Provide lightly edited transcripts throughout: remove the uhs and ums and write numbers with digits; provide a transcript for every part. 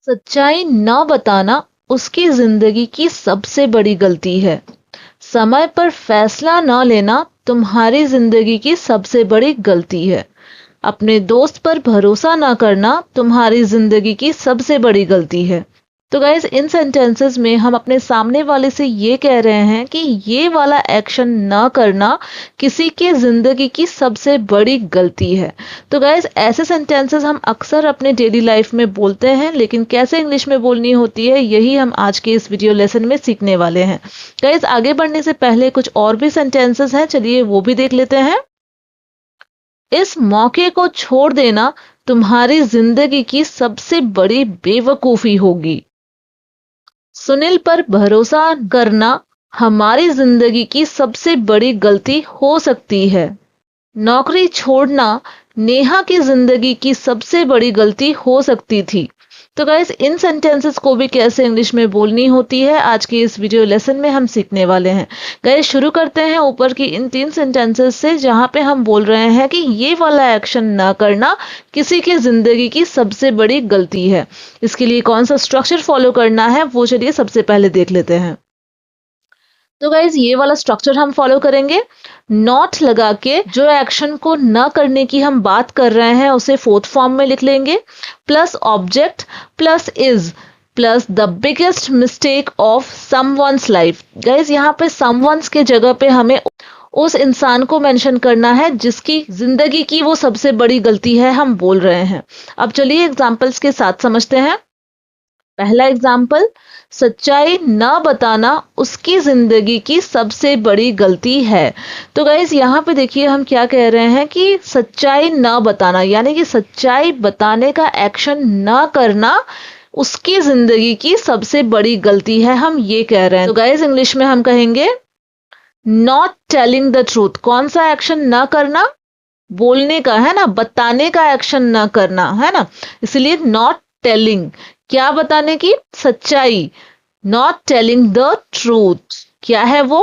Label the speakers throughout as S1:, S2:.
S1: सच्चाई न बताना उसकी जिंदगी की सबसे बड़ी गलती है। समय पर फैसला न लेना तुम्हारी जिंदगी की सबसे बड़ी गलती है। अपने दोस्त पर भरोसा न करना तुम्हारी जिंदगी की सबसे बड़ी गलती है। तो गाइज इन सेंटेंसेस में हम अपने सामने वाले से ये कह रहे हैं कि ये वाला एक्शन न करना किसी के जिंदगी की सबसे बड़ी गलती है। तो गाइज ऐसे सेंटेंसेस हम अक्सर अपने डेली लाइफ में बोलते हैं, लेकिन कैसे इंग्लिश में बोलनी होती है यही हम आज के इस वीडियो लेसन में सीखने वाले हैं। गाइज आगे बढ़ने से पहले कुछ और भी सेंटेंसेस हैं, चलिए वो भी देख लेते हैं। इस मौके को छोड़ देना तुम्हारी जिंदगी की सबसे बड़ी बेवकूफी होगी। सुनील पर भरोसा करना हमारी जिंदगी की सबसे बड़ी गलती हो सकती है। नौकरी छोड़ना नेहा की जिंदगी की सबसे बड़ी गलती हो सकती थी। तो गाइस इन सेंटेंसेस को भी कैसे इंग्लिश में बोलनी होती है आज के इस वीडियो लेसन में हम सीखने वाले हैं। गाइस शुरू करते हैं ऊपर की इन 3 सेंटेंसेस से, जहां पे हम बोल रहे हैं कि ये वाला एक्शन ना करना किसी की जिंदगी की सबसे बड़ी गलती है। इसके लिए कौन सा स्ट्रक्चर फॉलो करना है वो चलिए सबसे पहले देख लेते हैं। तो गाइज ये वाला स्ट्रक्चर हम फॉलो करेंगे। नॉट लगा के जो एक्शन को न करने की हम बात कर रहे हैं उसे फोर्थ फॉर्म में लिख लेंगे, plus object plus is plus the biggest mistake of someone's life. Guys यहाँ पे समवन्स के जगह पे हमें उस इंसान को मेंशन करना है जिसकी जिंदगी की वो सबसे बड़ी गलती है हम बोल रहे हैं। अब चलिए एग्जाम्पल्स के साथ समझते हैं। पहला एग्जाम्पल, सच्चाई न बताना उसकी जिंदगी की सबसे बड़ी गलती है। तो गाइज यहाँ पे देखिए हम क्या कह रहे हैं कि सच्चाई न बताना यानी कि सच्चाई बताने का एक्शन न करना उसकी जिंदगी की सबसे बड़ी गलती है, हम ये कह रहे हैं। तो गाइज इंग्लिश में हम कहेंगे नॉट टेलिंग द ट्रूथ। कौन सा एक्शन न करना? बोलने का है ना, बताने का एक्शन न करना है ना, इसलिए नॉट टेलिंग। क्या बताने की? सच्चाई। नॉट टेलिंग द ट्रूथ क्या है वो?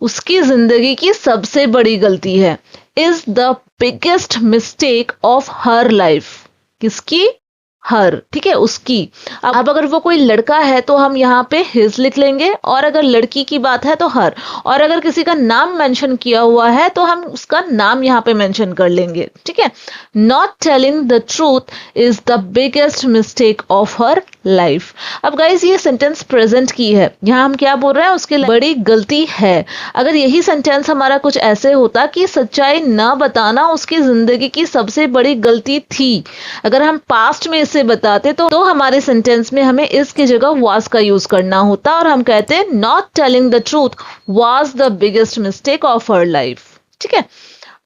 S1: उसकी जिंदगी की सबसे बड़ी गलती है। Is the biggest mistake of her life. किसकी? हर, ठीक है, उसकी। अब अगर वो कोई लड़का है तो हम यहाँ पे हिज लिख लेंगे, और अगर लड़की की बात है तो हर, और अगर किसी का नाम मेंशन किया हुआ है तो हम उसका नाम यहाँ पे मेंशन कर लेंगे, ठीक है। Not telling the truth is the biggest mistake of her life. अब गाइज ये सेंटेंस प्रेजेंट की है, यहाँ हम क्या बोल रहे हैं? उसकी बड़ी गलती है। अगर यही सेंटेंस हमारा कुछ ऐसे होता कि सच्चाई न बताना उसकी जिंदगी की सबसे बड़ी गलती थी, अगर हम पास्ट में से बताते तो हमारे सेंटेंस में हमें इस की जगह वाज का यूज करना होता और हम कहते हैं not telling the truth was the biggest mistake of her life, ठीक है।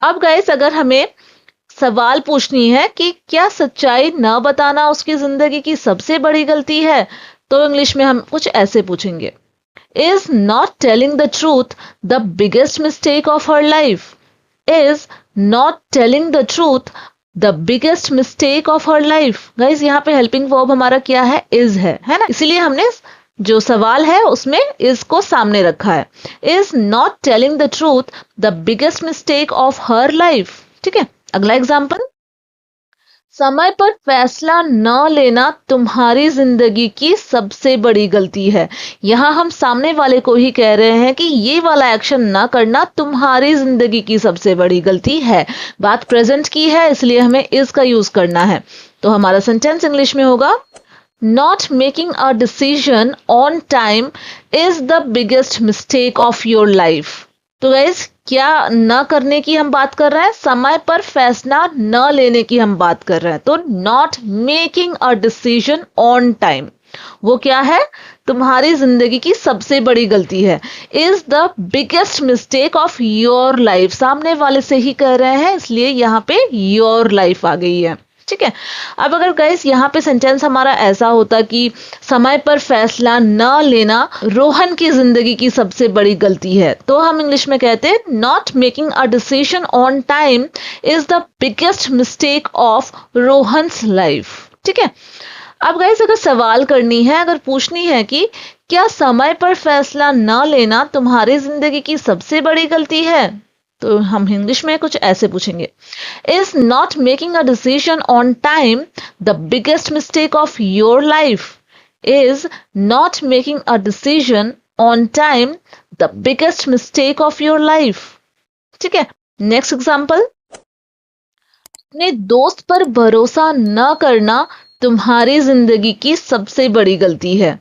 S1: अब गाइस अगर हमें सवाल पूछनी है कि क्या सच्चाई न बताना उसकी जिंदगी की सबसे बड़ी गलती है, तो इंग्लिश में हम कुछ ऐसे पूछेंगे, is not telling the truth the biggest mistake of her life? Is not telling the truth the biggest mistake of her life. Guys यहाँ पे हेल्पिंग वर्ब हमारा क्या है? इज है ना, इसीलिए हमने जो सवाल है उसमें इज को सामने रखा है। Is not telling the truth the biggest mistake of her life, ठीक है। अगला एग्जाम्पल, समय पर फैसला न लेना तुम्हारी जिंदगी की सबसे बड़ी गलती है। यहां हम सामने वाले को ही कह रहे हैं कि ये वाला एक्शन ना करना तुम्हारी जिंदगी की सबसे बड़ी गलती है। बात प्रेजेंट की है इसलिए हमें इज का यूज करना है। तो हमारा सेंटेंस इंग्लिश में होगा, not making a decision on time is the biggest mistake of your life. तो गाइज क्या न करने की हम बात कर रहे हैं? समय पर फैसला न लेने की हम बात कर रहे हैं। तो not making a decision on time वो क्या है? तुम्हारी जिंदगी की सबसे बड़ी गलती है। Is the biggest mistake of your life, सामने वाले से ही कह रहे हैं इसलिए यहाँ पे योर लाइफ आ गई है, ठीक है। अब अगर गाइस यहाँ पे सेंटेंस हमारा ऐसा होता कि समय पर फैसला न लेना रोहन की जिंदगी की सबसे बड़ी गलती है, तो हम इंग्लिश में कहते हैं not making a decision on time is the biggest mistake of Rohan's life, ठीक है। अब गाइस अगर सवाल करनी है, अगर पूछनी है कि क्या समय पर फैसला न लेना तुम्हारी जिंदगी की सबसे बड़ी गलती है, तो हम इंग्लिश में कुछ ऐसे पूछेंगे, is not making a decision on time the biggest mistake of your life? Is not making a decision on time the biggest mistake of your life? ठीक है, नेक्स्ट एग्जाम्पल, अपने दोस्त पर भरोसा न करना तुम्हारी जिंदगी की सबसे बड़ी गलती है।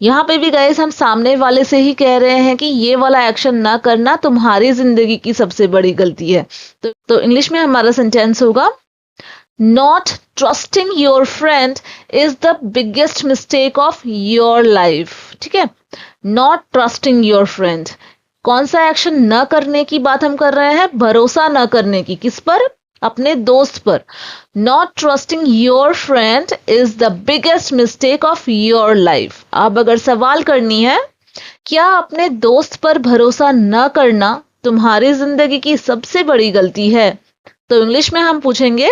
S1: यहाँ पे भी गाइस हम सामने वाले से ही कह रहे हैं कि ये वाला एक्शन ना करना तुम्हारी जिंदगी की सबसे बड़ी गलती है। तो इंग्लिश में हमारा सेंटेंस होगा, not trusting your friend is the biggest mistake of your life. ठीक है, नॉट ट्रस्टिंग योर फ्रेंड, कौन सा एक्शन न करने की बात हम कर रहे हैं? भरोसा न करने की, किस पर? अपने दोस्त पर। Not trusting your friend is the biggest mistake of your life. अब अगर सवाल करनी है, क्या अपने दोस्त पर भरोसा न करना तुम्हारी जिंदगी की सबसे बड़ी गलती है? तो इंग्लिश में हम पूछेंगे,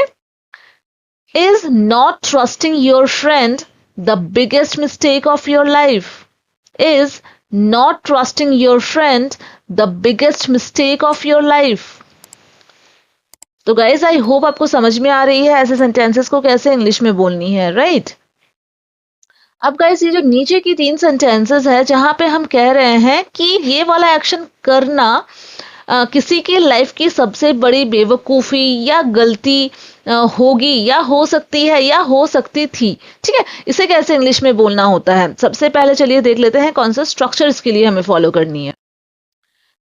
S1: is not trusting your friend the biggest mistake of your life? Is not trusting your friend the biggest mistake of your life? तो गाइज आई होप आपको समझ में आ रही है ऐसे सेंटेंसेस को कैसे इंग्लिश में बोलनी है, राइट? अब गाइज ये जो नीचे की 3 सेंटेंसेस है जहां पे हम कह रहे हैं कि ये वाला एक्शन करना किसी की लाइफ की सबसे बड़ी बेवकूफ़ी या गलती होगी या हो सकती है या हो सकती थी। ठीक है, इसे कैसे इंग्लिश में बोलना होता है? सबसे पहले चलिए देख लेते हैं कौन सा स्ट्रक्चर इसके लिए हमें फॉलो करनी है।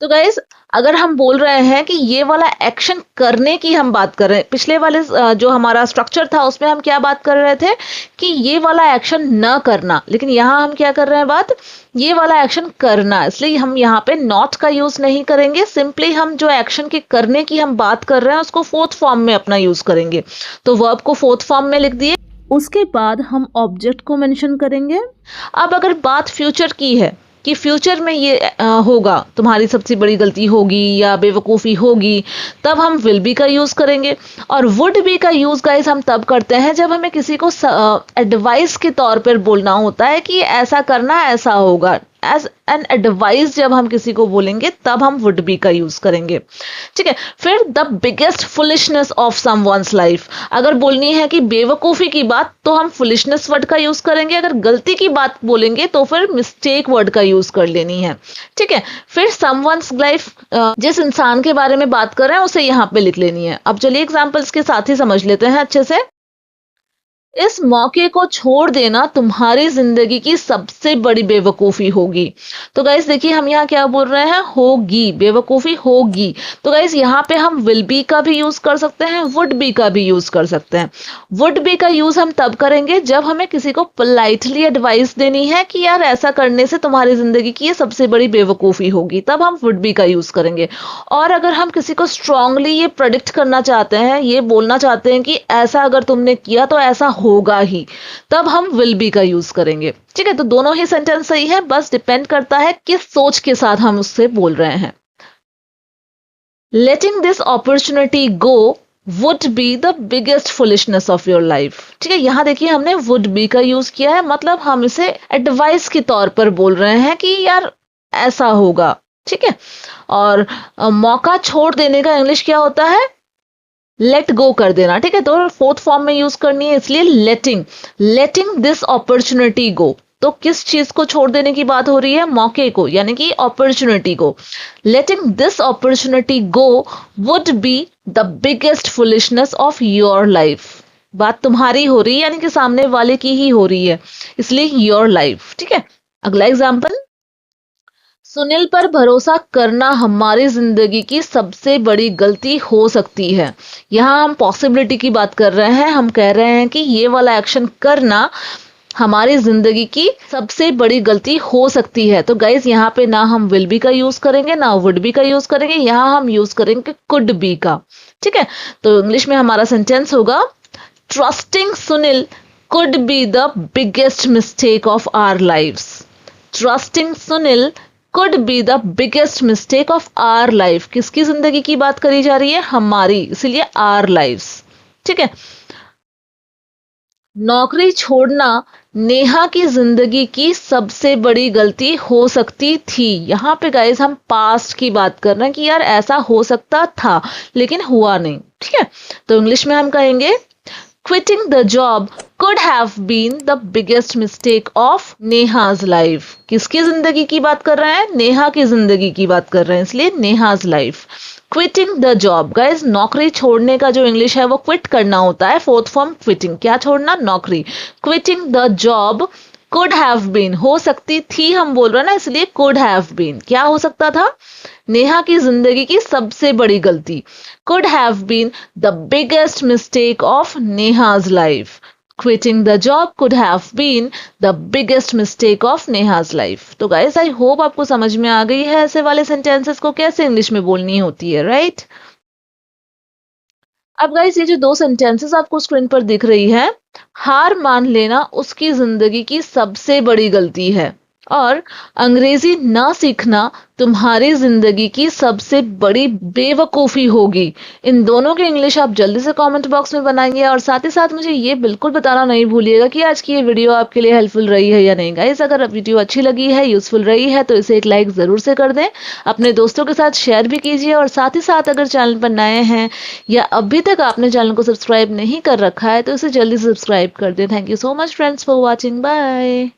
S1: तो गाइज अगर हम बोल रहे हैं कि ये वाला एक्शन करने की हम बात कर रहे हैं, पिछले वाले जो हमारा स्ट्रक्चर था उसमें हम क्या बात कर रहे थे कि ये वाला एक्शन न करना, लेकिन यहाँ हम क्या कर रहे हैं बात, ये वाला एक्शन करना, इसलिए हम यहाँ पे नॉट का यूज नहीं करेंगे, सिंपली हम जो एक्शन के करने की हम बात कर रहे हैं उसको फोर्थ फॉर्म में अपना यूज करेंगे। तो वर्ब को फोर्थ फॉर्म में लिख दिए, उसके बाद हम ऑब्जेक्ट को मेंशन करेंगे। अब अगर बात फ्यूचर की है कि फ्यूचर में ये होगा, तुम्हारी सबसे बड़ी गलती होगी या बेवकूफ़ी होगी, तब हम विल बी का यूज़ करेंगे। और वुड बी का यूज़ गाइस हम तब करते हैं जब हमें किसी को एडवाइस के तौर पर बोलना होता है कि ऐसा करना, ऐसा होगा। एज एन एडवाइस जब हम किसी को बोलेंगे तब हम वुड बी का यूज करेंगे। ठीक है, फिर the biggest foolishness of someone's life, अगर बोलनी है कि बेवकूफ़ी की बात तो हम फुलिशनेस वर्ड का यूज करेंगे, अगर गलती की बात बोलेंगे तो फिर मिस्टेक वर्ड का यूज कर लेनी है। ठीक है, फिर समवन्स लाइफ, जिस इंसान के बारे में बात कर रहे हैं उसे यहाँ पे लिख लेनी है। अब चलिए एग्जाम्पल्स के साथ ही समझ लेते हैं अच्छे से। इस मौके को छोड़ देना तुम्हारी जिंदगी की सबसे बड़ी बेवकूफ़ी होगी। तो गाइस देखिए हम यहाँ क्या बोल रहे हैं, होगी, बेवकूफ़ी होगी। तो गाइस यहाँ पे हम विल बी का भी यूज कर सकते हैं, वुड बी का भी यूज कर सकते हैं। वुड बी का यूज हम तब करेंगे जब हमें किसी को पोलाइटली एडवाइस देनी है कि यार ऐसा करने से तुम्हारी जिंदगी की ये सबसे बड़ी बेवकूफ़ी होगी, तब हम वुड बी का यूज करेंगे। और अगर हम किसी को स्ट्रांगली ये प्रेडिक्ट करना चाहते हैं, ये बोलना चाहते हैं कि ऐसा अगर तुमने किया तो ऐसा होगा ही, तब हम विल बी का यूज करेंगे। ठीक है, तो दोनों ही सेंटेंस सही है, बस डिपेंड करता है किस सोच के साथ हम उससे बोल रहे हैं। Letting this opportunity go would be the biggest foolishness of your life. ठीक है, यहां देखिए हमने वुड बी का यूज किया है, मतलब हम इसे एडवाइस के तौर पर बोल रहे हैं कि यार ऐसा होगा। ठीक है, और मौका छोड़ देने का इंग्लिश क्या होता है, लेट गो कर देना। ठीक है, तो फोर्थ फॉर्म में यूज करनी है, इसलिए लेटिंग दिस अपॉर्चुनिटी गो। तो किस चीज को छोड़ देने की बात हो रही है, मौके को, यानी कि अपॉर्चुनिटी को। Letting this opportunity go would be the biggest foolishness of your life. बात तुम्हारी हो रही है, यानी कि सामने वाले की ही हो रही है, इसलिए योर लाइफ। ठीक है, अगला एग्जाम्पल, सुनील पर भरोसा करना हमारी जिंदगी की सबसे बड़ी गलती हो सकती है। यहाँ हम पॉसिबिलिटी की बात कर रहे हैं, हम कह रहे हैं कि ये वाला एक्शन करना हमारी जिंदगी की सबसे बड़ी गलती हो सकती है। तो गाइज यहाँ पे ना हम विल बी का यूज करेंगे ना वुड बी का यूज करेंगे, यहाँ हम यूज करेंगे कुड बी का। ठीक है, तो इंग्लिश में हमारा सेंटेंस होगा, trusting Sunil could be the biggest mistake of our lives. Trusting Sunil could be the biggest mistake of our life। किसकी जिंदगी की बात करी जा रही है, हमारी, इसलिए our lives। ठीक है, नौकरी छोड़ना नेहा की जिंदगी की सबसे बड़ी गलती हो सकती थी। यहाँ पे गाइस हम पास्ट की बात कर रहे हैं कि यार ऐसा हो सकता था लेकिन हुआ नहीं। ठीक है, तो इंग्लिश में हम कहेंगे quitting the job could have been the biggest mistake of Neha's life. किसकी जिंदगी की बात कर रहे हैं? नेहा की जिंदगी की बात कर रहे हैं, इसलिए Neha's life. Quitting the job guys, नौकरी छोड़ने का जो इंग्लिश है वो क्विट करना होता है, फोर्थ फॉर्म क्विटिंग। क्या छोड़ना? नौकरी। Quitting the job could have been, हो सकती थी हम बोल रहे हैं ना, इसलिए could have been। क्या हो सकता था? नेहा की जिंदगी की सबसे बड़ी गलती। could have been the biggest mistake of Neha's life। Quitting the job could have been the biggest mistake of Neha's life। तो गाइस आई होप आपको समझ में आ गई है ऐसे वाले सेंटेंसेस को कैसे इंग्लिश में बोलनी होती है, राइट? अब गाइस ये जो दो सेंटेंसेस आपको स्क्रीन पर दिख रही है, हार मान लेना उसकी जिंदगी की सबसे बड़ी गलती है और अंग्रेजी ना सीखना तुम्हारी जिंदगी की सबसे बड़ी बेवकूफ़ी होगी। इन दोनों के इंग्लिश आप जल्दी से कमेंट बॉक्स में बनाइए और साथ ही साथ मुझे ये बिल्कुल बताना नहीं भूलिएगा कि आज की ये वीडियो आपके लिए हेल्पफुल रही है या नहीं। गाइस अगर वीडियो अच्छी लगी है, यूजफुल रही है तो इसे एक लाइक ज़रूर से कर दें, अपने दोस्तों के साथ शेयर भी कीजिए और साथ ही साथ अगर चैनल पर नए हैं या अभी तक आपने चैनल को सब्सक्राइब नहीं कर रखा है तो इसे जल्दी से सब्सक्राइब कर दें। Thank you so much friends for watching, bye.